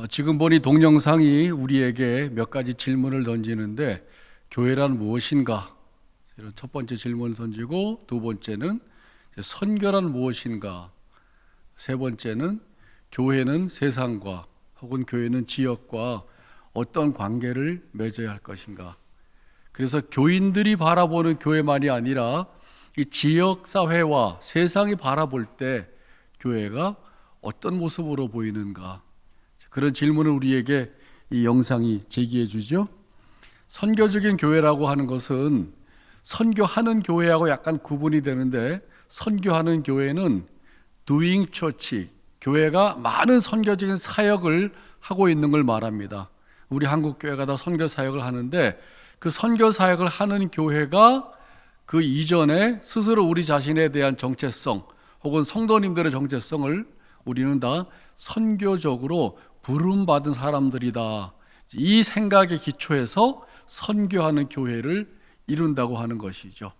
지금 보니 동영상이 우리에게 몇 가지 질문을 던지는데, 교회란 무엇인가? 이런 첫 번째 질문을 던지고, 두 번째는 선교란 무엇인가? 세 번째는 교회는 세상과 혹은 교회는 지역과 어떤 관계를 맺어야 할 것인가? 그래서 교인들이 바라보는 교회만이 아니라 이 지역 사회와 세상이 바라볼 때 교회가 어떤 모습으로 보이는가? 그런 질문을 우리에게 이 영상이 제기해 주죠. 선교적인 교회라고 하는 것은 선교하는 교회하고 약간 구분이 되는데, 선교하는 교회는 doing church, 교회가 많은 선교적인 사역을 하고 있는 걸 말합니다. 우리 한국 교회가 다 선교 사역을 하는데, 그 선교 사역을 하는 교회가 그 이전에 스스로 우리 자신에 대한 정체성 혹은 성도님들의 정체성을 우리는 다 선교적으로 부름받은 사람들이다, 이 생각에 기초해서 선교하는 교회를 이룬다고 하는 것이죠.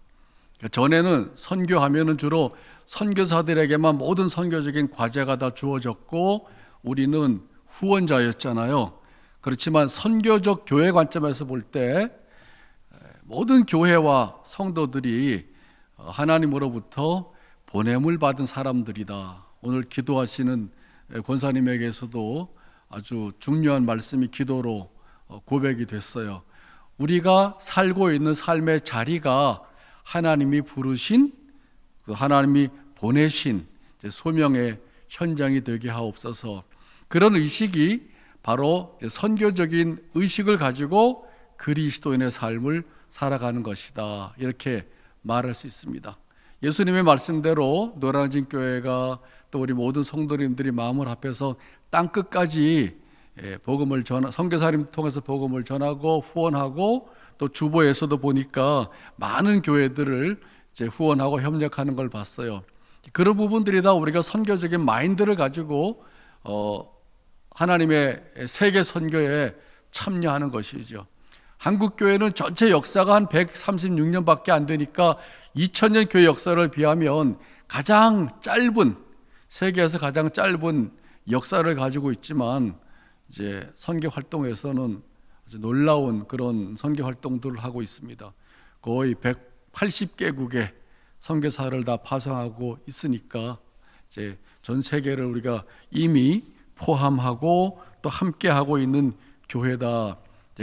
전에는 선교하면은 주로 선교사들에게만 모든 선교적인 과제가 다 주어졌고 우리는 후원자였잖아요. 그렇지만 선교적 교회 관점에서 볼 때 모든 교회와 성도들이 하나님으로부터 보냄을 받은 사람들이다. 오늘 기도하시는 권사님에게서도 아주 중요한 말씀이 기도로 고백이 됐어요. 우리가 살고 있는 삶의 자리가 하나님이 부르신, 하나님이 보내신 소명의 현장이 되게 하옵소서. 그런 의식이 바로 선교적인 의식을 가지고 그리스도인의 삶을 살아가는 것이다, 이렇게 말할 수 있습니다. 예수님의 말씀대로 노량진 교회가 또 우리 모든 성도님들이 마음을 합해서 땅 끝까지 복음을 선교사님 통해서 복음을 전하고 후원하고, 또 주보에서도 보니까 많은 교회들을 이제 후원하고 협력하는 걸 봤어요. 그런 부분들이 다 우리가 선교적인 마인드를 가지고 하나님의 세계 선교에 참여하는 것이죠. 한국 교회는 전체 역사가 한 136년밖에 안 되니까 2000년 교회 역사를 비하면 가장 짧은, 세계에서 가장 짧은 역사를 가지고 있지만, 이제 선교 활동에서는 아주 놀라운 그런 선교 활동들을 하고 있습니다. 거의 180개국의 선교사를 다 파송하고 있으니까 이제 전 세계를 우리가 이미 포함하고 또 함께 하고 있는 교회다,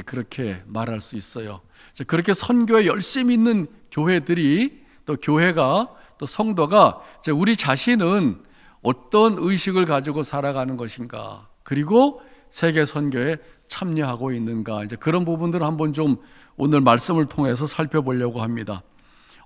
그렇게 말할 수 있어요. 그렇게 선교에 열심히 있는 교회들이, 또 교회가, 또 성도가 우리 자신은 어떤 의식을 가지고 살아가는 것인가, 그리고 세계 선교에 참여하고 있는가, 이제 그런 부분들을 한번 좀 오늘 말씀을 통해서 살펴보려고 합니다.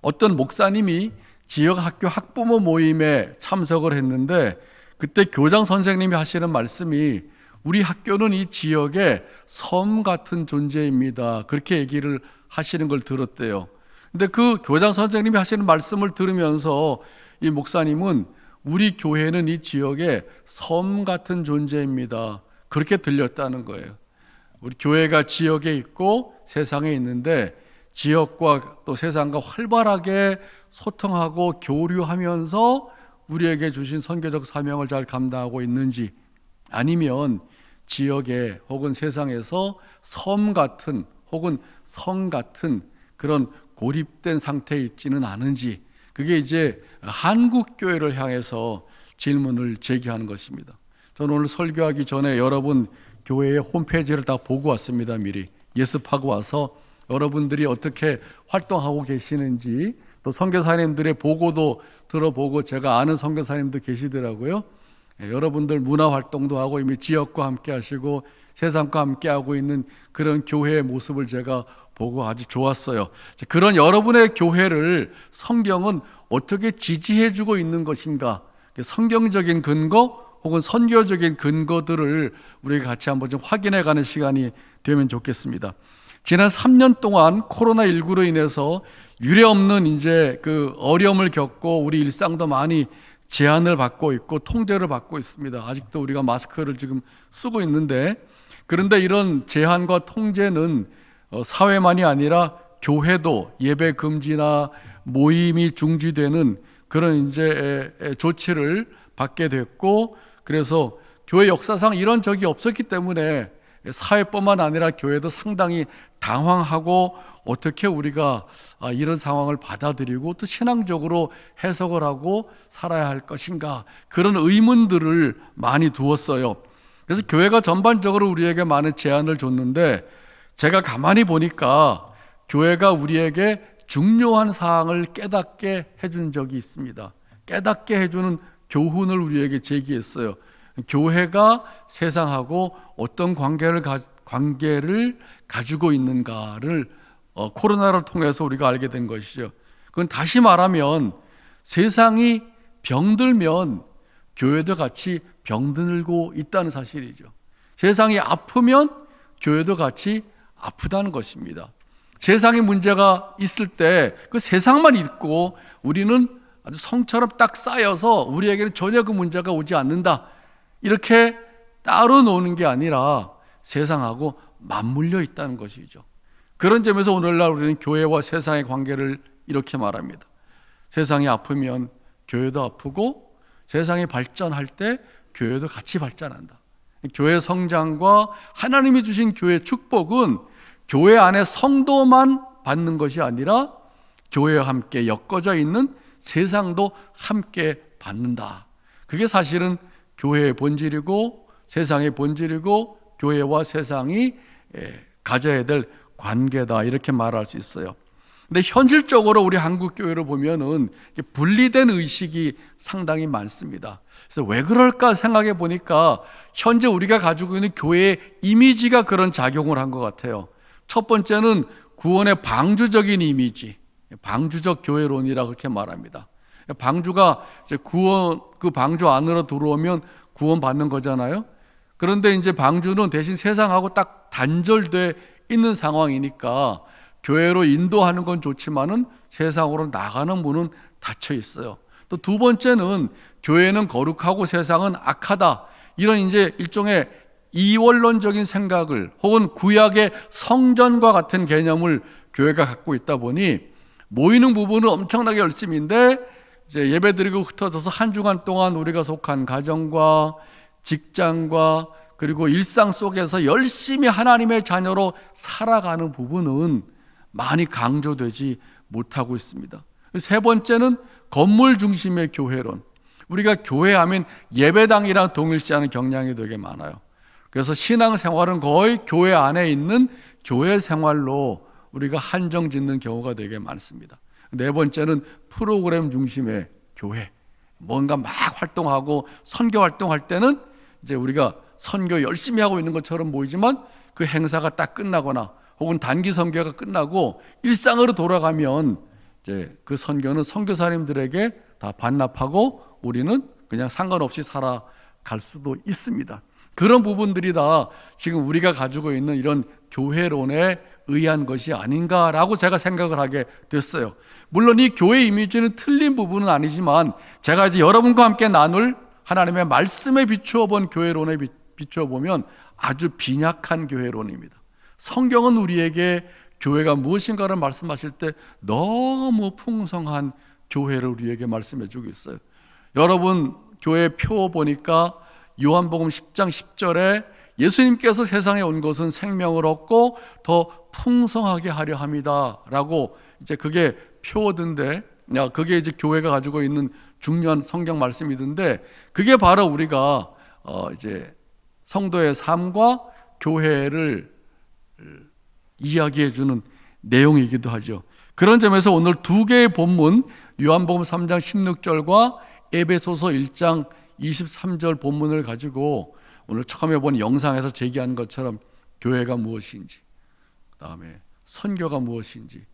어떤 목사님이 지역 학교 학부모 모임에 참석을 했는데, 그때 교장 선생님이 하시는 말씀이 우리 학교는 이 지역의 섬 같은 존재입니다, 그렇게 얘기를 하시는 걸 들었대요. 근데 그 교장 선생님이 하시는 말씀을 들으면서 이 목사님은 우리 교회는 이 지역의 섬 같은 존재입니다, 그렇게 들렸다는 거예요. 우리 교회가 지역에 있고 세상에 있는데, 지역과 또 세상과 활발하게 소통하고 교류하면서 우리에게 주신 선교적 사명을 잘 감당하고 있는지, 아니면 지역에 혹은 세상에서 섬 같은 혹은 성 같은 그런 고립된 상태에 있지는 않은지, 그게 이제 한국 교회를 향해서 질문을 제기하는 것입니다. 저는 오늘 설교하기 전에 여러분 교회의 홈페이지를 다 보고 왔습니다. 미리 예습하고 와서 여러분들이 어떻게 활동하고 계시는지, 또 선교사님들의 보고도 들어보고, 제가 아는 선교사님도 계시더라고요. 여러분들 문화 활동도 하고 이미 지역과 함께 하시고 세상과 함께 하고 있는 그런 교회의 모습을 제가 보고 아주 좋았어요. 그런 여러분의 교회를 성경은 어떻게 지지해주고 있는 것인가, 성경적인 근거 혹은 선교적인 근거들을 우리가 같이 한번 좀 확인해가는 시간이 되면 좋겠습니다. 지난 3년 동안 코로나19로 인해서 유례없는 이제 그 어려움을 겪고 우리 일상도 많이 제한을 받고 있고 통제를 받고 있습니다. 아직도 우리가 마스크를 지금 쓰고 있는데, 그런데 이런 제한과 통제는 사회만이 아니라 교회도 예배 금지나 모임이 중지되는 그런 이제 조치를 받게 됐고, 그래서 교회 역사상 이런 적이 없었기 때문에 사회뿐만 아니라 교회도 상당히 당황하고 어떻게 우리가 이런 상황을 받아들이고 또 신앙적으로 해석을 하고 살아야 할 것인가, 그런 의문들을 많이 두었어요. 그래서 교회가 전반적으로 우리에게 많은 제안을 줬는데 제가 가만히 보니까 교회가 우리에게 중요한 사항을 깨닫게 해준 적이 있습니다. 깨닫게 해주는 교훈을 우리에게 제기했어요. 교회가 세상하고 어떤 관계를 가지고 있는가를 코로나를 통해서 우리가 알게 된 것이죠. 그건 다시 말하면 세상이 병들면 교회도 같이 병들고 있다는 사실이죠. 세상이 아프면 교회도 같이 아프다는 것입니다. 세상에 문제가 있을 때 그 세상만 있고 우리는 아주 성처럼 딱 쌓여서 우리에게는 전혀 그 문제가 오지 않는다, 이렇게 따로 노는 게 아니라 세상하고 맞물려 있다는 것이죠. 그런 점에서 오늘날 우리는 교회와 세상의 관계를 이렇게 말합니다. 세상이 아프면 교회도 아프고 세상이 발전할 때 교회도 같이 발전한다. 교회 성장과 하나님이 주신 교회 축복은 교회 안에 성도만 받는 것이 아니라 교회와 함께 엮어져 있는 세상도 함께 받는다. 그게 사실은 교회의 본질이고 세상의 본질이고 교회와 세상이 가져야 될 관계다, 이렇게 말할 수 있어요. 근데 현실적으로 우리 한국 교회를 보면은 분리된 의식이 상당히 많습니다. 그래서 왜 그럴까 생각해 보니까 현재 우리가 가지고 있는 교회의 이미지가 그런 작용을 한 것 같아요. 첫 번째는 구원의 방주적인 이미지, 방주적 교회론이라 그렇게 말합니다. 방주가 이제 구원, 그 방주 안으로 들어오면 구원 받는 거잖아요. 그런데 이제 방주는 대신 세상하고 딱 단절돼 있는 상황이니까 교회로 인도하는 건 좋지만은 세상으로 나가는 문은 닫혀 있어요. 또 두 번째는 교회는 거룩하고 세상은 악하다, 이런 이제 일종의 이원론적인 생각을, 혹은 구약의 성전과 같은 개념을 교회가 갖고 있다 보니 모이는 부분은 엄청나게 열심인데 이제 예배드리고 흩어져서 한 주간 동안 우리가 속한 가정과 직장과 그리고 일상 속에서 열심히 하나님의 자녀로 살아가는 부분은 많이 강조되지 못하고 있습니다. 세 번째는 건물 중심의 교회론. 우리가 교회하면 예배당이랑 동일시하는 경향이 되게 많아요. 그래서 신앙생활은 거의 교회 안에 있는 교회 생활로 우리가 한정 짓는 경우가 되게 많습니다. 네 번째는 프로그램 중심의 교회. 뭔가 막 활동하고 선교 활동할 때는 이제 우리가 선교 열심히 하고 있는 것처럼 보이지만 그 행사가 딱 끝나거나 혹은 단기 선교가 끝나고 일상으로 돌아가면 이제 그 선교는 선교사님들에게 다 반납하고 우리는 그냥 상관없이 살아갈 수도 있습니다. 그런 부분들이 다 지금 우리가 가지고 있는 이런 교회론에 의한 것이 아닌가라고 제가 생각을 하게 됐어요. 물론 이 교회 이미지는 틀린 부분은 아니지만 제가 이제 여러분과 함께 나눌 하나님의 말씀에 비추어 본 교회론에 비추어 보면 아주 빈약한 교회론입니다. 성경은 우리에게 교회가 무엇인가를 말씀하실 때 너무 풍성한 교회를 우리에게 말씀해 주고 있어요. 여러분 교회 표 보니까 요한복음 10장 10절에 예수님께서 세상에 온 것은 생명을 얻고 더 풍성하게 하려 함이다 라고 이제 그게 표어던데, 그게 이제 교회가 가지고 있는 중요한 성경 말씀이던데, 그게 바로 우리가 이제 성도의 삶과 교회를 이야기해 주는 내용이기도 하죠. 그런 점에서 오늘 두 개의 본문, 요한복음 3장 16절과 에베소서 1장 23절 본문을 가지고 오늘 처음에 본 영상에서 제기한 것처럼 교회가 무엇인지, 그 다음에 선교가 무엇인지,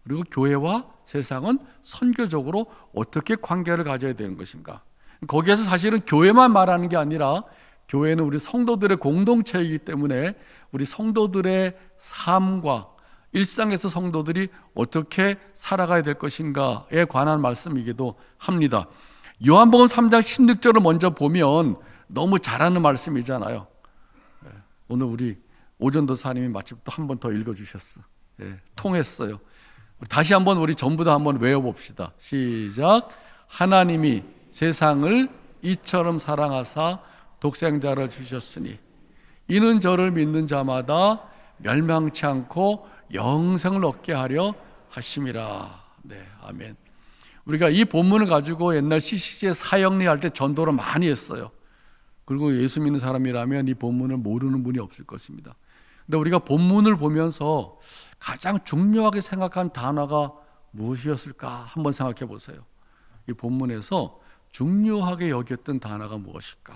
그리고 교회와 세상은 선교적으로 어떻게 관계를 가져야 되는 것인가. 거기에서 사실은 교회만 말하는 게 아니라 교회는 우리 성도들의 공동체이기 때문에 우리 성도들의 삶과 일상에서 성도들이 어떻게 살아가야 될 것인가에 관한 말씀이기도 합니다. 요한복음 3장 16절을 먼저 보면 너무 잘하는 말씀이잖아요. 오늘 우리 오전도 사님이 마침 또 한 번 더 읽어주셨어. 통했어요. 다시 한번 우리 전부 다 한번 외워봅시다. 시작. 하나님이 세상을 이처럼 사랑하사 독생자를 주셨으니 이는 저를 믿는 자마다 멸망치 않고 영생을 얻게 하려 하심이라. 네, 아멘. 우리가 이 본문을 가지고 옛날 CCC의 사형리할 때 전도를 많이 했어요. 그리고 예수 믿는 사람이라면 이 본문을 모르는 분이 없을 것입니다. 근데 우리가 본문을 보면서 가장 중요하게 생각한 단어가 무엇이었을까 한번 생각해 보세요. 이 본문에서 중요하게 여겼던 단어가 무엇일까?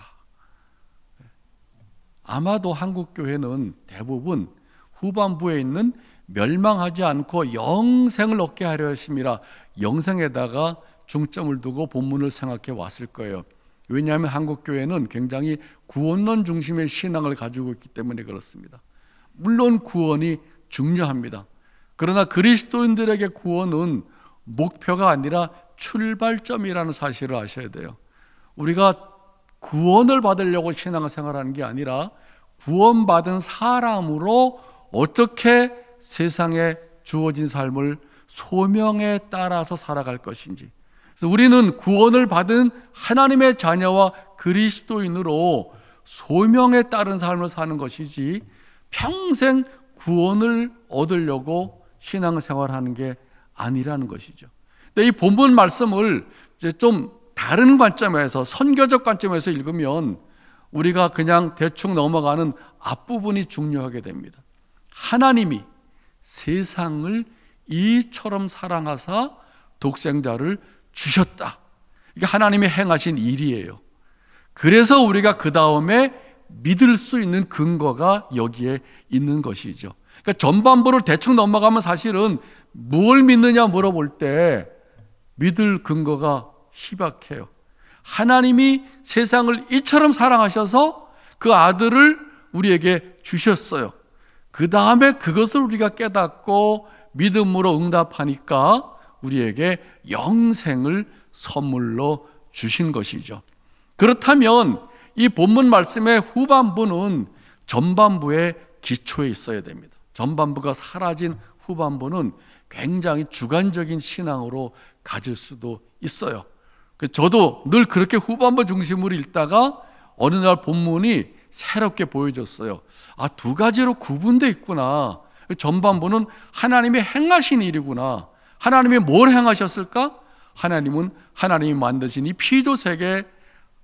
아마도 한국 교회는 대부분 후반부에 있는 멸망하지 않고 영생을 얻게 하려 하심이라, 영생에다가 중점을 두고 본문을 생각해 왔을 거예요. 왜냐하면 한국 교회는 굉장히 구원론 중심의 신앙을 가지고 있기 때문에 그렇습니다. 물론 구원이 중요합니다. 그러나 그리스도인들에게 구원은 목표가 아니라 출발점이라는 사실을 아셔야 돼요. 우리가 구원을 받으려고 신앙생활하는 게 아니라 구원받은 사람으로 어떻게 세상에 주어진 삶을 소명에 따라서 살아갈 것인지. 그래서 우리는 구원을 받은 하나님의 자녀와 그리스도인으로 소명에 따른 삶을 사는 것이지 평생 구원을 얻으려고 신앙생활하는 게 아니라는 것이죠. 근데 이 본문 말씀을 이제 좀 다른 관점에서, 선교적 관점에서 읽으면 우리가 그냥 대충 넘어가는 앞부분이 중요하게 됩니다. 하나님이 세상을 이처럼 사랑하사 독생자를 주셨다. 이게 하나님이 행하신 일이에요. 그래서 우리가 그 다음에 믿을 수 있는 근거가 여기에 있는 것이죠. 그러니까 전반부를 대충 넘어가면 사실은 뭘 믿느냐 물어볼 때 믿을 근거가 희박해요. 하나님이 세상을 이처럼 사랑하셔서 그 아들을 우리에게 주셨어요. 그 다음에 그것을 우리가 깨닫고 믿음으로 응답하니까 우리에게 영생을 선물로 주신 것이죠. 그렇다면 이 본문 말씀의 후반부는 전반부의 기초에 있어야 됩니다. 전반부가 사라진 후반부는 굉장히 주관적인 신앙으로 가질 수도 있어요. 저도 늘 그렇게 후반부 중심으로 읽다가 어느 날 본문이 새롭게 보여졌어요. 아, 두 가지로 구분되어 있구나. 전반부는 하나님이 행하신 일이구나. 하나님이 뭘 행하셨을까? 하나님은 하나님이 만드신 이 피조세계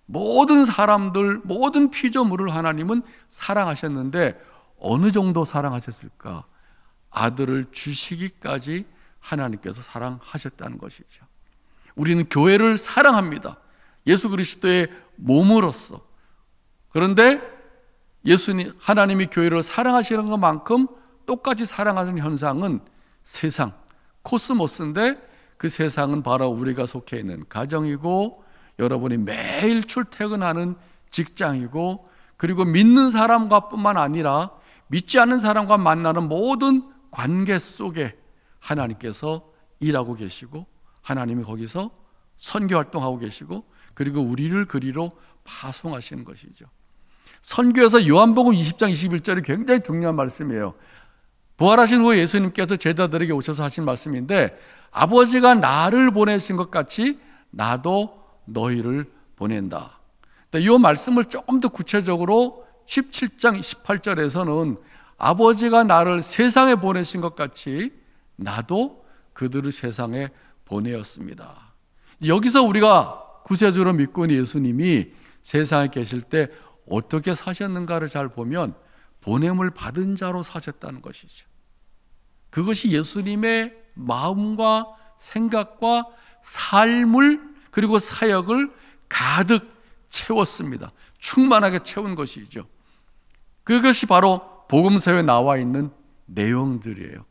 모든 사람들, 모든 피조물을 하나님은 사랑하셨는데 어느 정도 사랑하셨을까? 아들을 주시기까지 하나님께서 사랑하셨다는 것이죠. 우리는 교회를 사랑합니다. 예수 그리스도의 몸으로서. 그런데 하나님이 교회를 사랑하시는 것만큼 똑같이 사랑하는 현상은 세상, 코스모스인데 그 세상은 바로 우리가 속해 있는 가정이고 여러분이 매일 출퇴근하는 직장이고 그리고 믿는 사람과 뿐만 아니라 믿지 않는 사람과 만나는 모든 관계 속에 하나님께서 일하고 계시고 하나님이 거기서 선교활동하고 계시고 그리고 우리를 그리로 파송하시는 것이죠. 선교에서 요한복음 20장 21절이 굉장히 중요한 말씀이에요. 부활하신 후에 예수님께서 제자들에게 오셔서 하신 말씀인데 아버지가 나를 보내신 것 같이 나도 너희를 보낸다. 이 말씀을 조금 더 구체적으로 17장 18절에서는 아버지가 나를 세상에 보내신 것 같이 나도 그들을 세상에 보내었습니다. 여기서 우리가 구세주로 믿고 있는 예수님이 세상에 계실 때 어떻게 사셨는가를 잘 보면 보냄을 받은 자로 사셨다는 것이죠. 그것이 예수님의 마음과 생각과 삶을 그리고 사역을 가득 채웠습니다. 충만하게 채운 것이죠. 그것이 바로 복음서에 나와 있는 내용들이에요.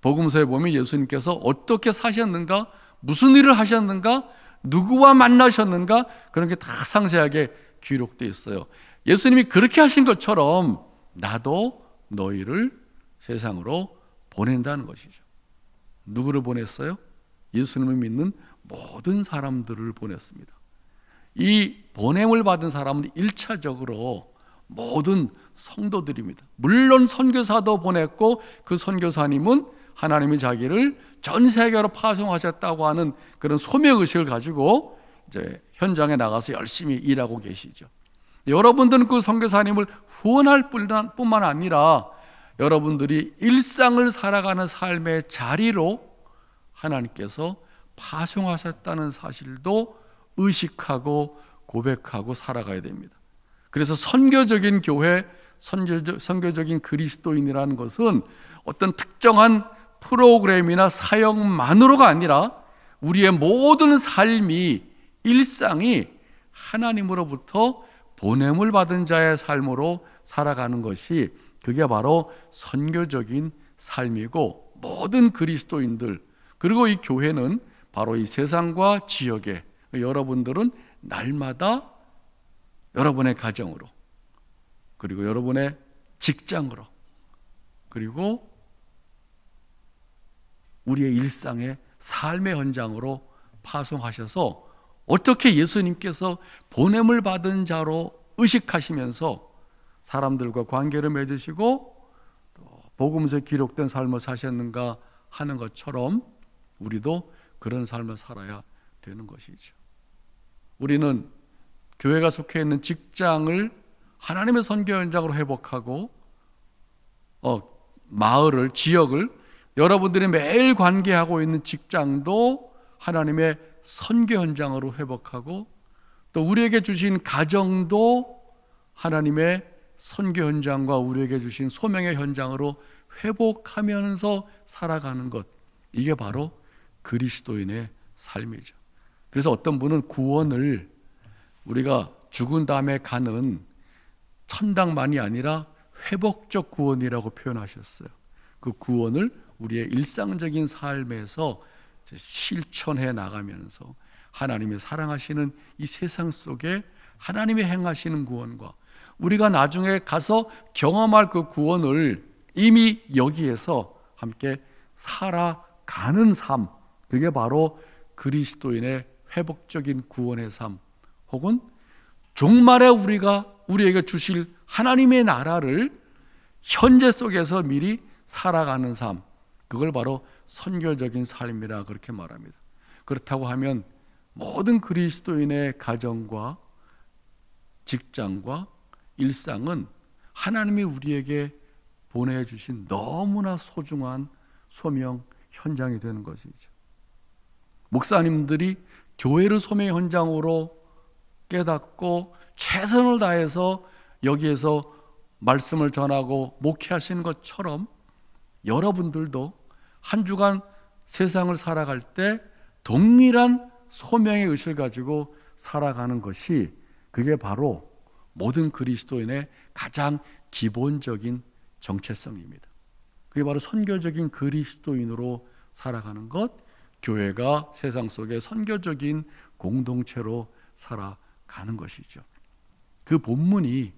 복음서에 보면 예수님께서 어떻게 사셨는가, 무슨 일을 하셨는가, 누구와 만나셨는가 그런 게 다 상세하게 기록되어 있어요. 예수님이 그렇게 하신 것처럼 나도 너희를 세상으로 보낸다는 것이죠. 누구를 보냈어요? 예수님을 믿는 모든 사람들을 보냈습니다. 이 보냄을 받은 사람은 1차적으로 모든 성도들입니다. 물론 선교사도 보냈고 그 선교사님은 하나님이 자기를 전 세계로 파송하셨다고 하는 그런 소명의식을 가지고 이제 현장에 나가서 열심히 일하고 계시죠. 여러분들은 그 선교사님을 후원할 뿐만 아니라 여러분들이 일상을 살아가는 삶의 자리로 하나님께서 파송하셨다는 사실도 의식하고 고백하고 살아가야 됩니다. 그래서 선교적인 교회, 선교적인 그리스도인이라는 것은 어떤 특정한 프로그램이나 사역만으로가 아니라 우리의 모든 삶이, 일상이 하나님으로부터 보냄을 받은 자의 삶으로 살아가는 것이, 그게 바로 선교적인 삶이고, 모든 그리스도인들, 그리고 이 교회는 바로 이 세상과 지역에, 여러분들은 날마다 여러분의 가정으로, 그리고 여러분의 직장으로, 그리고 우리의 일상의 삶의 현장으로 파송하셔서 어떻게 예수님께서 보냄을 받은 자로 의식하시면서 사람들과 관계를 맺으시고 또 복음서에 기록된 삶을 사셨는가 하는 것처럼 우리도 그런 삶을 살아야 되는 것이죠. 우리는 교회가 속해 있는 직장을 하나님의 선교 현장으로 회복하고 마을을, 지역을, 여러분들이 매일 관계하고 있는 직장도 하나님의 선교 현장으로 회복하고, 또 우리에게 주신 가정도 하나님의 선교 현장과 우리에게 주신 소명의 현장으로 회복하면서 살아가는 것, 이게 바로 그리스도인의 삶이죠. 그래서 어떤 분은 구원을 우리가 죽은 다음에 가는 천당만이 아니라 회복적 구원이라고 표현하셨어요. 그 구원을 우리의 일상적인 삶에서 실천해 나가면서 하나님의 사랑하시는 이 세상 속에 하나님이 행하시는 구원과 우리가 나중에 가서 경험할 그 구원을 이미 여기에서 함께 살아가는 삶, 그게 바로 그리스도인의 회복적인 구원의 삶, 혹은 종말에 우리에게 주실 하나님의 나라를 현재 속에서 미리 살아가는 삶, 그걸 바로 선교적인 삶이라 그렇게 말합니다. 그렇다고 하면 모든 그리스도인의 가정과 직장과 일상은 하나님이 우리에게 보내주신 너무나 소중한 소명 현장이 되는 것이죠. 목사님들이 교회를 소명 현장으로 깨닫고 최선을 다해서 여기에서 말씀을 전하고 목회하시는 것처럼 여러분들도 한 주간 세상을 살아갈 때 동일한 소명의 의식을 가지고 살아가는 것이, 그게 바로 모든 그리스도인의 가장 기본적인 정체성입니다. 그게 바로 선교적인 그리스도인으로 살아가는 것, 교회가 세상 속에 선교적인 공동체로 살아가는 것이죠. 그 본문이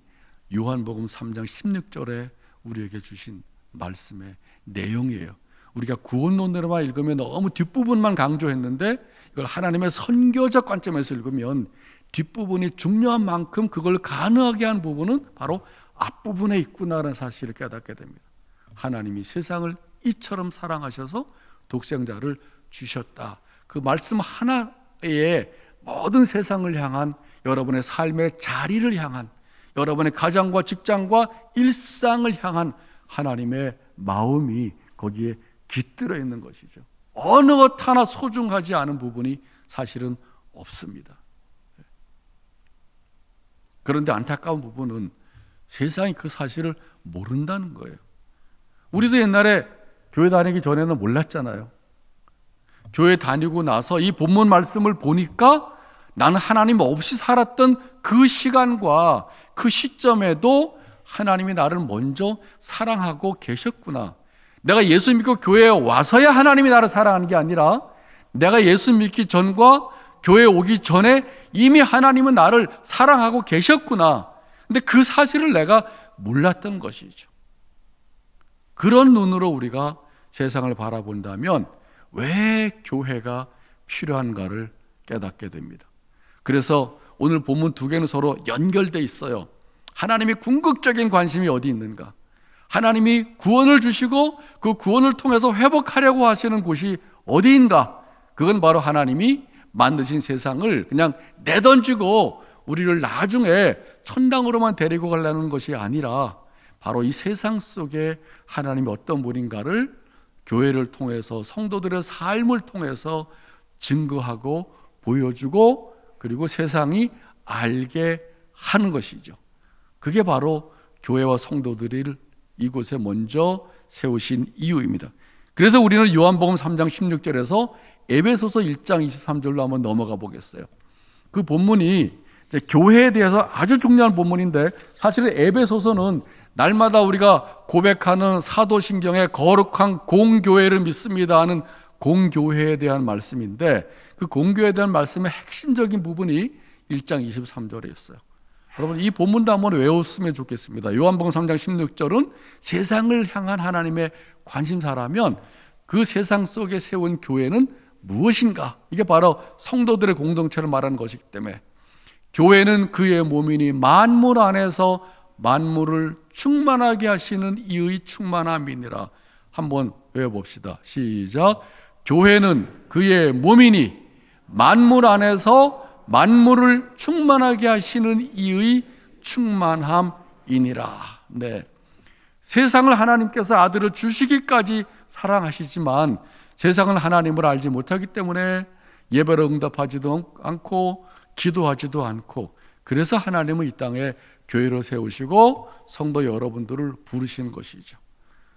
요한복음 3장 16절에 우리에게 주신 말씀의 내용이에요. 우리가 구원론으로만 읽으면 너무 뒷부분만 강조했는데, 이걸 하나님의 선교적 관점에서 읽으면 뒷부분이 중요한 만큼 그걸 가능하게 한 부분은 바로 앞부분에 있구나라는 사실을 깨닫게 됩니다. 하나님이 세상을 이처럼 사랑하셔서 독생자를 주셨다. 그 말씀 하나에 모든 세상을 향한, 여러분의 삶의 자리를 향한, 여러분의 가정과 직장과 일상을 향한 하나님의 마음이 거기에 깃들어 있는 것이죠. 어느 것 하나 소중하지 않은 부분이 사실은 없습니다. 그런데 안타까운 부분은 세상이 그 사실을 모른다는 거예요. 우리도 옛날에 교회 다니기 전에는 몰랐잖아요. 교회 다니고 나서 이 본문 말씀을 보니까 나는 하나님 없이 살았던 그 시간과 그 시점에도 하나님이 나를 먼저 사랑하고 계셨구나. 내가 예수 믿고 교회에 와서야 하나님이 나를 사랑하는 게 아니라 내가 예수 믿기 전과 교회에 오기 전에 이미 하나님은 나를 사랑하고 계셨구나. 근데 그 사실을 내가 몰랐던 것이죠. 그런 눈으로 우리가 세상을 바라본다면 왜 교회가 필요한가를 깨닫게 됩니다. 그래서 오늘 본문 두 개는 서로 연결되어 있어요. 하나님의 궁극적인 관심이 어디 있는가? 하나님이 구원을 주시고 그 구원을 통해서 회복하려고 하시는 곳이 어디인가? 그건 바로 하나님이 만드신 세상을 그냥 내던지고 우리를 나중에 천당으로만 데리고 가려는 것이 아니라 바로 이 세상 속에 하나님이 어떤 분인가를 교회를 통해서 성도들의 삶을 통해서 증거하고 보여주고 그리고 세상이 알게 하는 것이죠. 그게 바로 교회와 성도들을 이곳에 먼저 세우신 이유입니다. 그래서 우리는 요한복음 3장 16절에서 에베소서 1장 23절로 한번 넘어가 보겠어요. 그 본문이 이제 교회에 대해서 아주 중요한 본문인데, 사실은 에베소서는 날마다 우리가 고백하는 사도신경의 거룩한 공교회를 믿습니다 하는 공교회에 대한 말씀인데, 그 공교회에 대한 말씀의 핵심적인 부분이 1장 23절에 있어요. 여러분, 이 본문도 한번 외웠으면 좋겠습니다. 요한복음 3장 16절은 세상을 향한 하나님의 관심사라면 그 세상 속에 세운 교회는 무엇인가? 이게 바로 성도들의 공동체를 말하는 것이기 때문에, 교회는 그의 몸이니 만물 안에서 만물을 충만하게 하시는 이의 충만함이니라. 한번 외워봅시다. 시작. 교회는 그의 몸이니 만물 안에서 만물을 충만하게 하시는 이의 충만함이니라. 네. 세상을 하나님께서 아들을 주시기까지 사랑하시지만 세상은 하나님을 알지 못하기 때문에 예배를 응답하지도 않고 기도하지도 않고, 그래서 하나님은 이 땅에 교회를 세우시고 성도 여러분들을 부르시는 것이죠.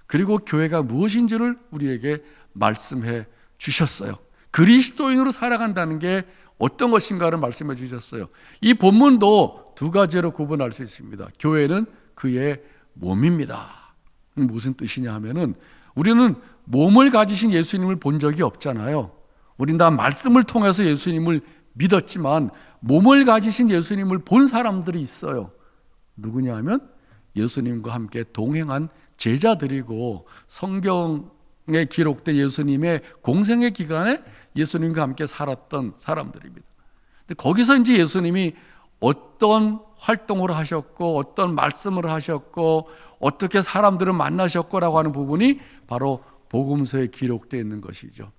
그리고 교회가 무엇인지를 우리에게 말씀해 주셨어요. 그리스도인으로 살아간다는 게 어떤 것인가를 말씀해 주셨어요. 이 본문도 두 가지로 구분할 수 있습니다. 교회는 그의 몸입니다. 무슨 뜻이냐 하면은, 우리는 몸을 가지신 예수님을 본 적이 없잖아요. 우린 다 말씀을 통해서 예수님을 믿었지만 몸을 가지신 예수님을 본 사람들이 있어요. 누구냐 하면 예수님과 함께 동행한 제자들이고, 성경에 기록된 예수님의 공생의 기간에 예수님과 함께 살았던 사람들입니다. 근데 거기서 이제 예수님이 어떤 활동을 하셨고 어떤 말씀을 하셨고 어떻게 사람들을 만나셨고라고 하는 부분이 바로 복음서에 기록되어 있는 것이죠.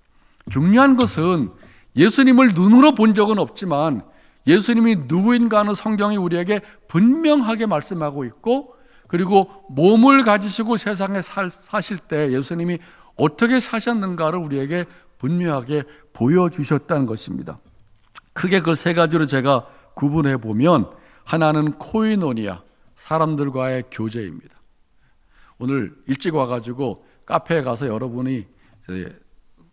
중요한 것은 예수님을 눈으로 본 적은 없지만 예수님이 누구인가 하는 성경이 우리에게 분명하게 말씀하고 있고, 그리고 몸을 가지시고 세상에 사실 때 예수님이 어떻게 사셨는가를 우리에게 분명하게 보여주셨다는 것입니다. 크게 그 세 가지로 제가 구분해 보면, 하나는 코이노니아, 사람들과의 교제입니다. 오늘 일찍 와가지고 카페에 가서 여러분이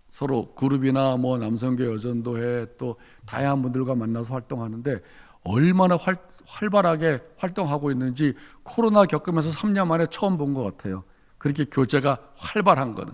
서로 그룹이나 뭐 남성교 여전도회 또 다양한 분들과 만나서 활동하는데 얼마나 활발하게 활동하고 있는지 코로나 겪으면서 3년 만에 처음 본 것 같아요. 그렇게 교제가 활발한 거는.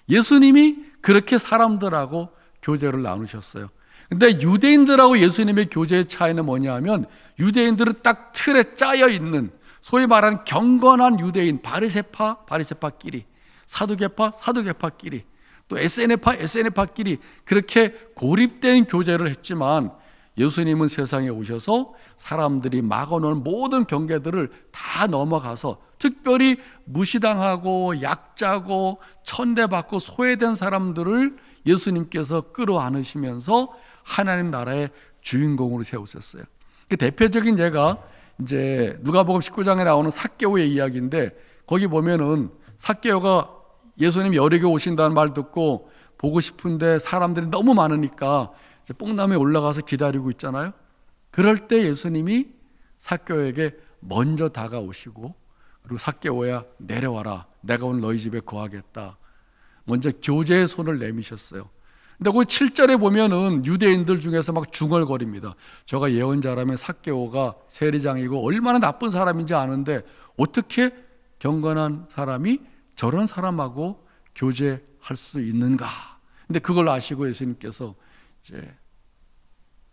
예수님이 그렇게 사람들하고 교제를 나누셨어요. 근데 유대인들하고 예수님의 교제의 차이는 뭐냐 하면, 유대인들은 딱 틀에 짜여 있는 소위 말하는 경건한 유대인, 바리새파끼리, 사두개파끼리, 또 SNF파끼리 그렇게 고립된 교제를 했지만, 예수님은 세상에 오셔서 사람들이 막아놓은 모든 경계들을 다 넘어가서 특별히 무시당하고 약자고 천대받고 소외된 사람들을 예수님께서 끌어안으시면서 하나님 나라의 주인공으로 세우셨어요. 그 대표적인 예가 이제 누가복음 19장에 나오는 삭개오의 이야기인데, 거기 보면은 삭개오가 예수님이 여리고 오신다는 말 듣고 보고 싶은데 사람들이 너무 많으니까 이제 뽕나무에 올라가서 기다리고 있잖아요. 그럴 때 예수님이 삭개오에게 먼저 다가오시고, 그리고 삭개오야 내려와라, 내가 오늘 너희 집에 거하겠다, 먼저 교제의 손을 내미셨어요. 근데 그 7절에 보면은 유대인들 중에서 막 중얼거립니다. 저가 예언자라면 삭개오가 세리장이고 얼마나 나쁜 사람인지 아는데 어떻게 경건한 사람이 저런 사람하고 교제할 수 있는가? 근데 그걸 아시고 예수님께서 이제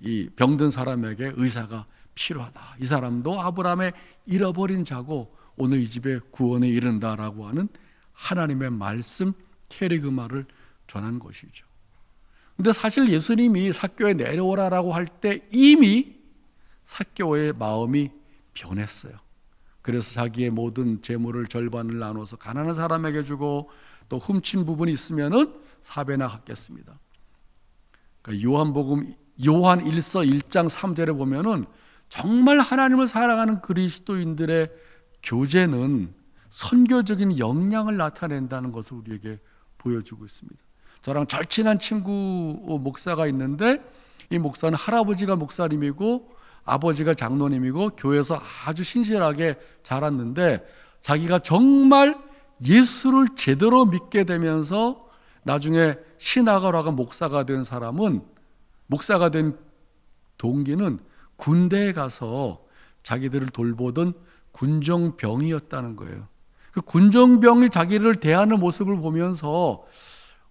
이 병든 사람에게 의사가 필요하다, 이 사람도 아브라함의 잃어버린 자고 오늘 이 집에 구원에 이른다라고 하는 하나님의 말씀 케리그마를 전한 것이죠. 근데 사실 예수님이 삭개오에 내려오라라고 할 때 이미 삭개오의 마음이 변했어요. 그래서 자기의 모든 재물을 절반을 나눠서 가난한 사람에게 주고, 또 훔친 부분이 있으면은 4배나 갚겠습니다. 그러니까 요한 1서 1장 3절에 보면은 정말 하나님을 사랑하는 그리스도인들의 교제는 선교적인 역량을 나타낸다는 것을 우리에게 보여주고 있습니다. 저랑 절친한 친구 목사가 있는데, 이 목사는 할아버지가 목사님이고 아버지가 장로님이고 교회에서 아주 신실하게 자랐는데, 자기가 정말 예수를 제대로 믿게 되면서 나중에 신학을 하고 목사가 된 사람은, 목사가 된 동기는 군대에 가서 자기들을 돌보던 군종병이었다는 거예요. 그 군종병이 자기를 대하는 모습을 보면서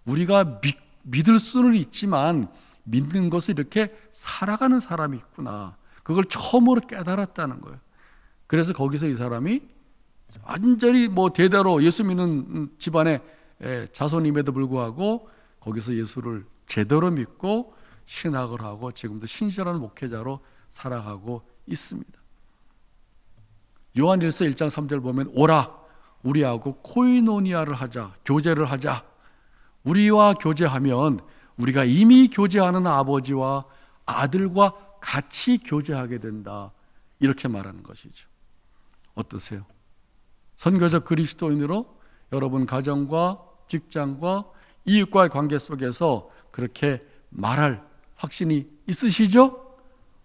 우리가 믿을 수는 있지만 믿는 것을 이렇게 살아가는 사람이 있구나, 그걸 처음으로 깨달았다는 거예요. 그래서 거기서 이 사람이 완전히 대대로 예수 믿는 집안의 자손임에도 불구하고 거기서 예수를 제대로 믿고 신학을 하고 지금도 신실한 목회자로 살아가고 있습니다. 요한일서 1장 3절 보면, 오라 우리하고 코이노니아를 하자, 교제를 하자. 우리와 교제하면 우리가 이미 교제하는 아버지와 아들과 같이 교제하게 된다, 이렇게 말하는 것이죠. 어떠세요? 선교적 그리스도인으로 여러분 가정과 직장과 이웃과의 관계 속에서 그렇게 말할 확신이 있으시죠?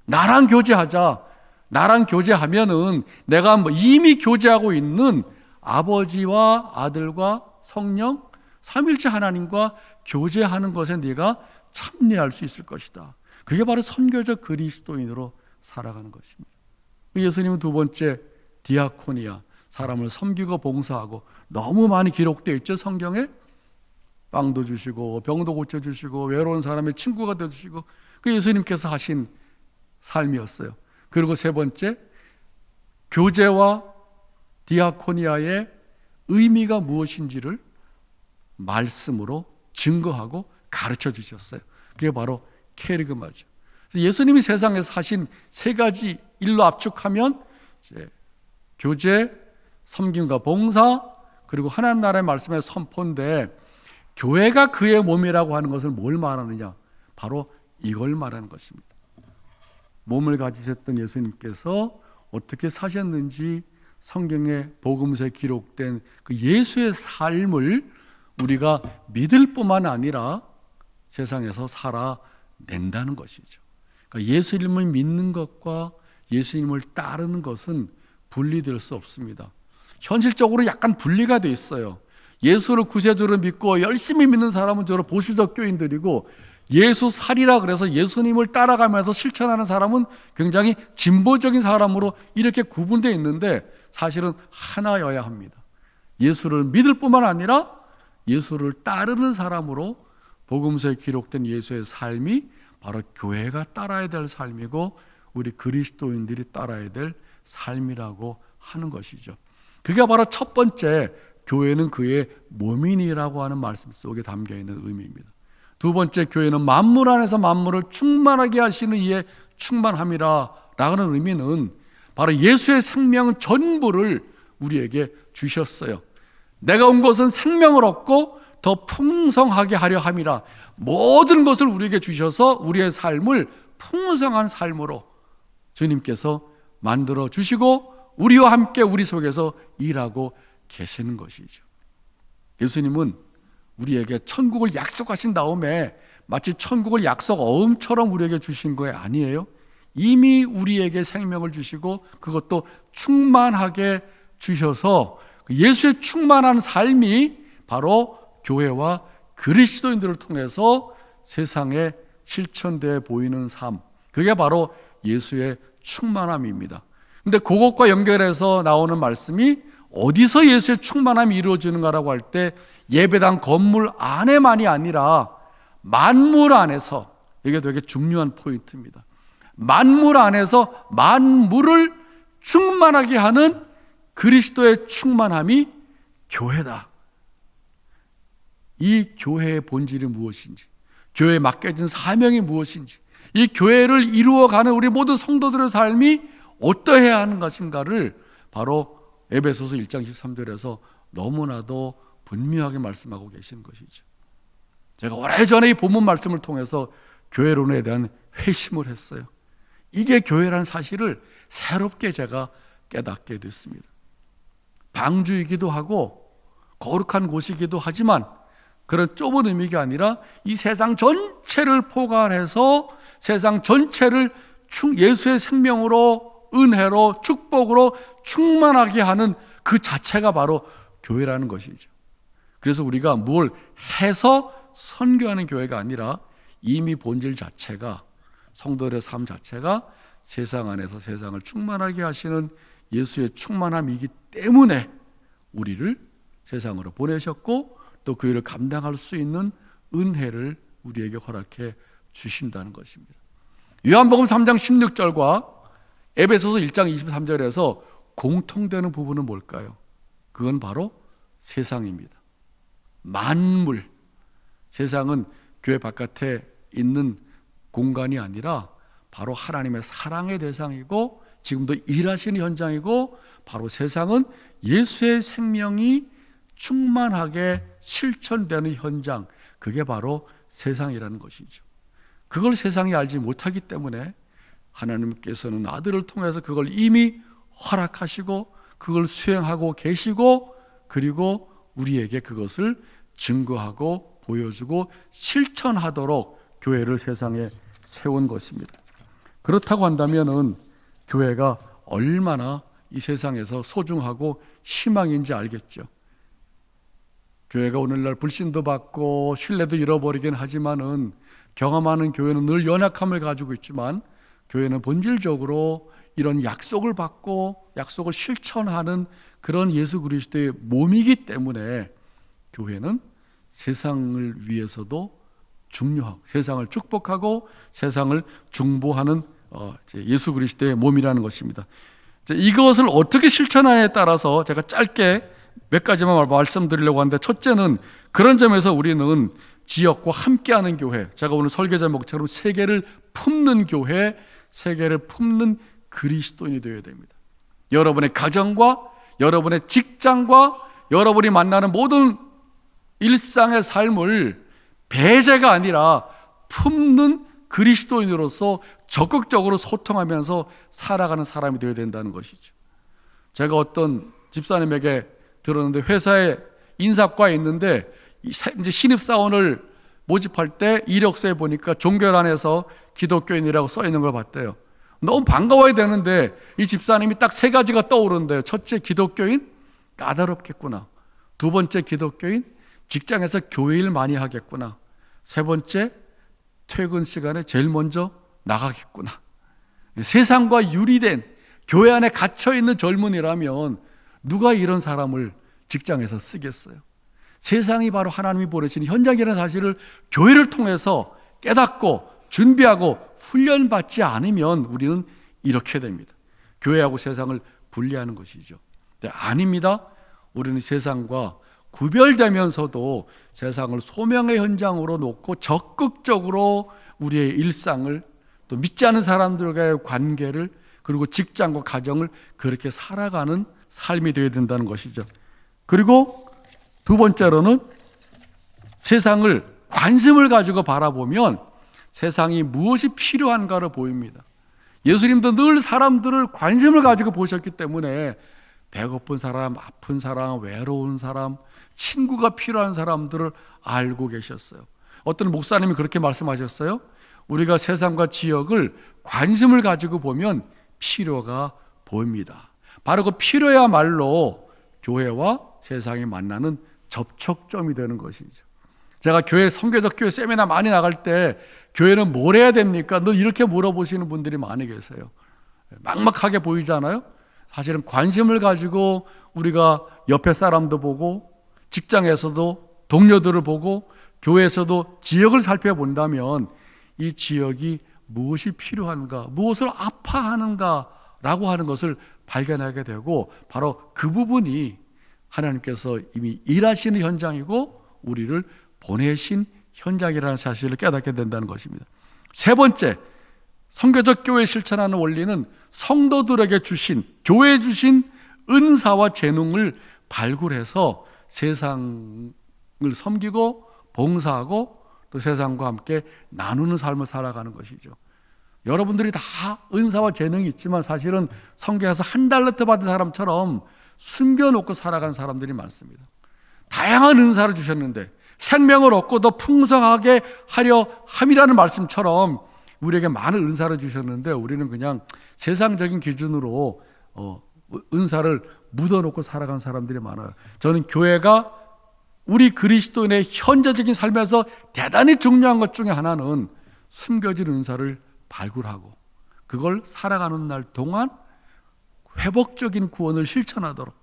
나랑 교제하자. 나랑 교제하면은 내가 이미 교제하고 있는 아버지와 아들과 성령 삼일체 하나님과 교제하는 것에 네가 참여할 수 있을 것이다. 그게 바로 선교적 그리스도인으로 살아가는 것입니다. 예수님은 두 번째, 디아코니아, 사람을 섬기고 봉사하고, 너무 많이 기록되어 있죠, 성경에. 빵도 주시고 병도 고쳐주시고 외로운 사람의 친구가 되어주시고, 그 예수님께서 하신 삶이었어요. 그리고 세 번째, 교제와 디아코니아의 의미가 무엇인지를 말씀으로 증거하고 가르쳐 주셨어요. 그게 바로 케리그마죠. 예수님이 세상에서 하신 세 가지 일로 압축하면 이제 교제, 섬김과 봉사, 그리고 하나님 나라의 말씀의 선포인데, 교회가 그의 몸이라고 하는 것을 뭘 말하느냐? 바로 이걸 말하는 것입니다. 몸을 가지셨던 예수님께서 어떻게 사셨는지 성경의 복음서에 기록된 그 예수의 삶을 우리가 믿을 뿐만 아니라 세상에서 살아낸다는 것이죠. 그러니까 예수님을 믿는 것과 예수님을 따르는 것은 분리될 수 없습니다. 현실적으로 약간 분리가 돼 있어요. 예수를 구세주로 믿고 열심히 믿는 사람은 저런 보수적 교인들이고, 예수 살이라 그래서 예수님을 따라가면서 실천하는 사람은 굉장히 진보적인 사람으로 이렇게 구분되어 있는데, 사실은 하나여야 합니다. 예수를 믿을 뿐만 아니라 예수를 따르는 사람으로 복음서에 기록된 예수의 삶이 바로 교회가 따라야 될 삶이고 우리 그리스도인들이 따라야 될 삶이라고 하는 것이죠. 그게 바로 첫 번째, 교회는 그의 몸이니라고 하는 말씀 속에 담겨있는 의미입니다. 두 번째, 교회는 만물 안에서 만물을 충만하게 하시는 이의 충만함이라 라는 의미는 바로 예수의 생명 전부를 우리에게 주셨어요. 내가 온 것은 생명을 얻고 더 풍성하게 하려 함이라. 모든 것을 우리에게 주셔서 우리의 삶을 풍성한 삶으로 주님께서 만들어 주시고 우리와 함께 우리 속에서 일하고 계시는 것이죠. 예수님은 우리에게 천국을 약속하신 다음에 마치 천국을 약속 어음처럼 우리에게 주신 거 아니에요? 이미 우리에게 생명을 주시고 그것도 충만하게 주셔서 예수의 충만한 삶이 바로 교회와 그리스도인들을 통해서 세상에 실천되어 보이는 삶, 그게 바로 예수의 충만함입니다. 근데 그것과 연결해서 나오는 말씀이 어디서 예수의 충만함이 이루어지는가라고 할 때 예배당 건물 안에만이 아니라 만물 안에서, 이게 되게 중요한 포인트입니다. 만물 안에서 만물을 충만하게 하는 그리스도의 충만함이 교회다. 이 교회의 본질이 무엇인지, 교회에 맡겨진 사명이 무엇인지, 이 교회를 이루어가는 우리 모든 성도들의 삶이 어떠해야 하는 것인가를 바로 에베소서 1장 13절에서 너무나도 분명하게 말씀하고 계시는 것이죠. 제가 오래전에 이 본문 말씀을 통해서 교회론에 대한 회심을 했어요. 이게 교회라는 사실을 새롭게 제가 깨닫게 됐습니다. 방주이기도 하고 거룩한 곳이기도 하지만 그런 좁은 의미가 아니라 이 세상 전체를 포괄해서 세상 전체를 예수의 생명으로, 은혜로, 축복으로 충만하게 하는 그 자체가 바로 교회라는 것이죠. 그래서 우리가 뭘 해서 선교하는 교회가 아니라 이미 본질 자체가, 성도들의 삶 자체가 세상 안에서 세상을 충만하게 하시는 예수의 충만함이기 때문에 우리를 세상으로 보내셨고 또 그 일을 감당할 수 있는 은혜를 우리에게 허락해 주신다는 것입니다. 요한복음 3장 16절과 에베소서 1장 23절에서 공통되는 부분은 뭘까요? 그건 바로 세상입니다. 만물, 세상은 교회 바깥에 있는 공간이 아니라 바로 하나님의 사랑의 대상이고 지금도 일하시는 현장이고, 바로 세상은 예수의 생명이 충만하게 실천되는 현장, 그게 바로 세상이라는 것이죠. 그걸 세상이 알지 못하기 때문에 하나님께서는 아들을 통해서 그걸 이미 허락하시고 그걸 수행하고 계시고, 그리고 우리에게 그것을 증거하고 보여주고 실천하도록 교회를 세상에 세운 것입니다. 그렇다고 한다면은 교회가 얼마나 이 세상에서 소중하고 희망인지 알겠죠. 교회가 오늘날 불신도 받고 신뢰도 잃어버리긴 하지만은 경험하는 교회는 늘 연약함을 가지고 있지만, 교회는 본질적으로 이런 약속을 받고 약속을 실천하는 그런 예수 그리스도의 몸이기 때문에 교회는 세상을 위해서도 중요하고 세상을 축복하고 세상을 중보하는 예수 그리스도의 몸이라는 것입니다. 이것을 어떻게 실천하느냐에 따라서 제가 짧게 몇 가지만 말씀드리려고 하는데, 첫째는 그런 점에서 우리는 지역과 함께하는 교회, 제가 오늘 설교 제목처럼 세계를 품는 교회, 세계를 품는 그리스도인이 되어야 됩니다. 여러분의 가정과 여러분의 직장과 여러분이 만나는 모든 일상의 삶을 배제가 아니라 품는 그리스도인으로서 적극적으로 소통하면서 살아가는 사람이 되어야 된다는 것이죠. 제가 어떤 집사님에게 들었는데, 회사에 인사과에 있는데 이제 신입사원을 모집할 때 이력서에 보니까 종교란에서 기독교인이라고 써 있는 걸 봤대요. 너무 반가워야 되는데 이 집사님이 딱 세 가지가 떠오른대요. 첫째, 기독교인? 까다롭겠구나. 두 번째, 기독교인? 직장에서 교회 일 많이 하겠구나. 세 번째, 퇴근 시간에 제일 먼저 나가겠구나. 세상과 유리된 교회 안에 갇혀있는 젊은이라면 누가 이런 사람을 직장에서 쓰겠어요? 세상이 바로 하나님이 보내신 현장이라는 사실을 교회를 통해서 깨닫고 준비하고 훈련받지 않으면 우리는 이렇게 됩니다. 교회하고 세상을 분리하는 것이죠. 근데 아닙니다. 우리는 세상과 구별되면서도 세상을 소명의 현장으로 놓고 적극적으로 우리의 일상을, 또 믿지 않는 사람들과의 관계를, 그리고 직장과 가정을 그렇게 살아가는 삶이 되어야 된다는 것이죠. 그리고 두 번째로는 세상을 관심을 가지고 바라보면 세상이 무엇이 필요한가를 보입니다. 예수님도 늘 사람들을 관심을 가지고 보셨기 때문에 배고픈 사람, 아픈 사람, 외로운 사람, 친구가 필요한 사람들을 알고 계셨어요. 어떤 목사님이 그렇게 말씀하셨어요. 우리가 세상과 지역을 관심을 가지고 보면 필요가 보입니다. 바로 그 필요야말로 교회와 세상이 만나는 접촉점이 되는 것이죠. 제가 교회, 선교적 교회 세미나 많이 나갈 때 교회는 뭘 해야 됩니까? 늘 이렇게 물어보시는 분들이 많이 계세요. 막막하게 보이잖아요. 사실은 관심을 가지고 우리가 옆에 사람도 보고 직장에서도 동료들을 보고 교회에서도 지역을 살펴본다면 이 지역이 무엇이 필요한가, 무엇을 아파하는가라고 하는 것을 발견하게 되고, 바로 그 부분이 하나님께서 이미 일하시는 현장이고 우리를 보내신 현장이라는 사실을 깨닫게 된다는 것입니다. 세 번째, 선교적 교회 실천하는 원리는 성도들에게 주신, 교회에 주신 은사와 재능을 발굴해서 세상을 섬기고 봉사하고 또 세상과 함께 나누는 삶을 살아가는 것이죠. 여러분들이 다 은사와 재능이 있지만 사실은 성경에서 한 달란트 받은 사람처럼 숨겨놓고 살아간 사람들이 많습니다. 다양한 은사를 주셨는데 생명을 얻고 더 풍성하게 하려 함이라는 말씀처럼 우리에게 많은 은사를 주셨는데 우리는 그냥 세상적인 기준으로 은사를 묻어놓고 살아간 사람들이 많아요. 저는 교회가 우리 그리스도인의 현재적인 삶에서 대단히 중요한 것 중에 하나는 숨겨진 은사를 발굴하고 그걸 살아가는 날 동안 회복적인 구원을 실천하도록,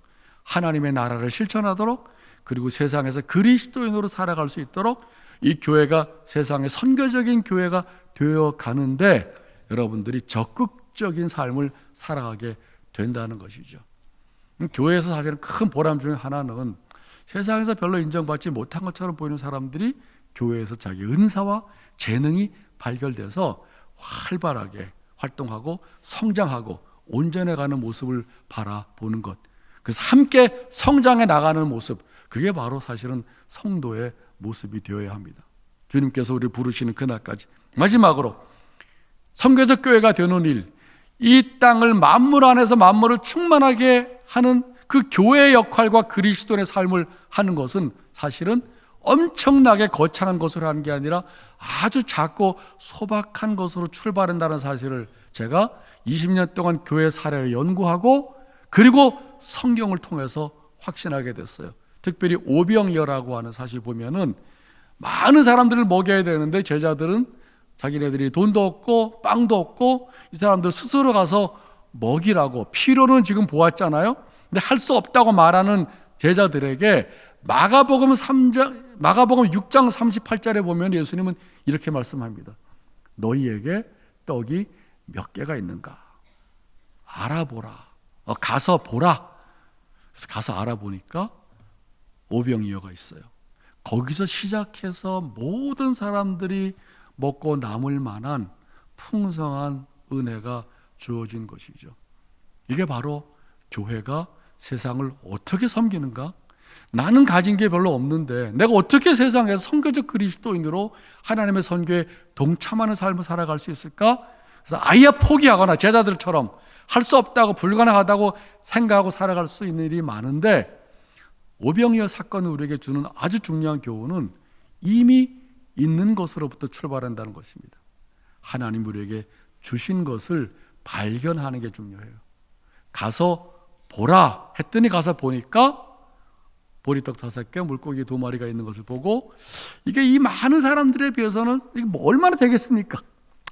하나님의 나라를 실천하도록, 그리고 세상에서 그리스도인으로 살아갈 수 있도록 이 교회가 세상의 선교적인 교회가 되어 가는데 여러분들이 적극적인 삶을 살아가게 된다는 것이죠. 교회에서 사실은 큰 보람 중에 하나는 세상에서 별로 인정받지 못한 것처럼 보이는 사람들이 교회에서 자기 은사와 재능이 발견돼서 활발하게 활동하고 성장하고 온전해가는 모습을 바라보는 것, 그래서 함께 성장해 나가는 모습, 그게 바로 사실은 성도의 모습이 되어야 합니다. 주님께서 우리를 부르시는 그날까지. 마지막으로 선교적 교회가 되는 일, 이 땅을 만물 안에서 만물을 충만하게 하는 그 교회의 역할과 그리스도의 삶을 하는 것은 사실은 엄청나게 거창한 것으로 하는 게 아니라 아주 작고 소박한 것으로 출발한다는 사실을 제가 20년 동안 교회 사례를 연구하고 그리고 성경을 통해서 확신하게 됐어요. 특별히 오병이어라고 하는 사실 보면은 많은 사람들을 먹여야 되는데 제자들은 자기네들이 돈도 없고 빵도 없고 이 사람들 스스로 가서 먹이라고, 필요는 지금 보았잖아요. 근데 할 수 없다고 말하는 제자들에게 마가복음 6장 38절에 보면 예수님은 이렇게 말씀합니다. 너희에게 떡이 몇 개가 있는가? 알아보라. 가서 보라. 그래서 가서 알아보니까 오병이어가 있어요. 거기서 시작해서 모든 사람들이 먹고 남을 만한 풍성한 은혜가 주어진 것이죠. 이게 바로 교회가 세상을 어떻게 섬기는가? 나는 가진 게 별로 없는데 내가 어떻게 세상에서 선교적 그리스도인으로 하나님의 선교에 동참하는 삶을 살아갈 수 있을까? 그래서 아예 포기하거나 제자들처럼 할 수 없다고 불가능하다고 생각하고 살아갈 수 있는 일이 많은데 오병이어 사건이 우리에게 주는 아주 중요한 교훈은 이미 있는 것으로부터 출발한다는 것입니다. 하나님 우리에게 주신 것을 발견하는 게 중요해요. 가서 보라 했더니 가서 보니까 보리떡 5개, 물고기 2마리가 있는 것을 보고 이게 이 많은 사람들에 비해서는 이게 뭐 얼마나 되겠습니까?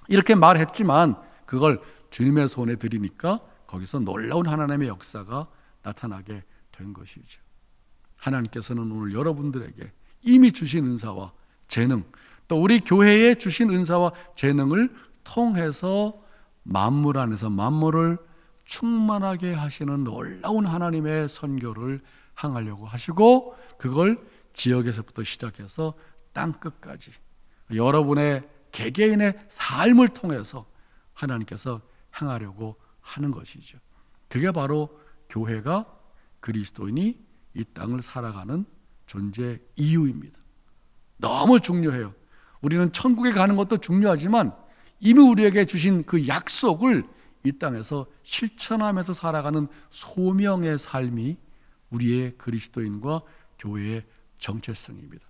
이렇게 말했지만 그걸 주님의 손에 드리니까 거기서 놀라운 하나님의 역사가 나타나게 된 것이죠. 하나님께서는 오늘 여러분들에게 이미 주신 은사와 재능, 또 우리 교회에 주신 은사와 재능을 통해서 만물 안에서 만물을 충만하게 하시는 놀라운 하나님의 선교를 향하려고 하시고 그걸 지역에서부터 시작해서 땅 끝까지 여러분의 개개인의 삶을 통해서 하나님께서 향하려고 하는 것이죠. 그게 바로 교회가 그리스도인이 이 땅을 살아가는 존재 이유입니다. 너무 중요해요. 우리는 천국에 가는 것도 중요하지만 이미 우리에게 주신 그 약속을 이 땅에서 실천하면서 살아가는 소명의 삶이 우리의 그리스도인과 교회의 정체성입니다.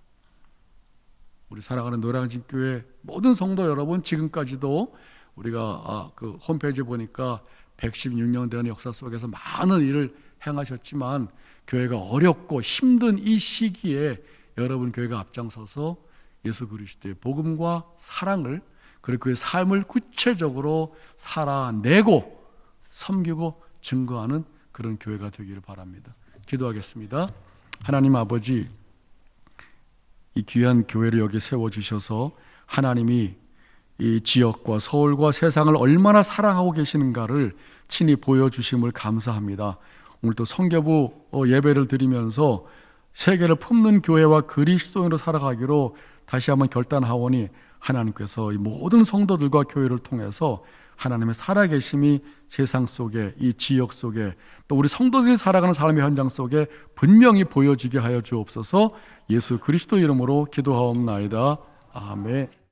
우리 살아가는 노량진 교회 모든 성도 여러분, 지금까지도 우리가 그 홈페이지 보니까 116년 된 역사 속에서 많은 일을 행하셨지만 교회가 어렵고 힘든 이 시기에 여러분 교회가 앞장서서 예수 그리스도의 복음과 사랑을 그리고 그의 삶을 구체적으로 살아내고 섬기고 증거하는 그런 교회가 되기를 바랍니다. 기도하겠습니다. 하나님 아버지, 이 귀한 교회를 여기 세워주셔서 하나님이 이 지역과 서울과 세상을 얼마나 사랑하고 계시는가를 친히 보여주심을 감사합니다. 오늘 또 선교부 예배를 드리면서 세계를 품는 교회와 그리스도인으로 살아가기로 다시 한번 결단하오니 하나님께서 이 모든 성도들과 교회를 통해서 하나님의 살아계심이 세상 속에, 이 지역 속에, 또 우리 성도들이 살아가는 삶의 현장 속에 분명히 보여지게 하여 주옵소서. 예수 그리스도 이름으로 기도하옵나이다. 아멘.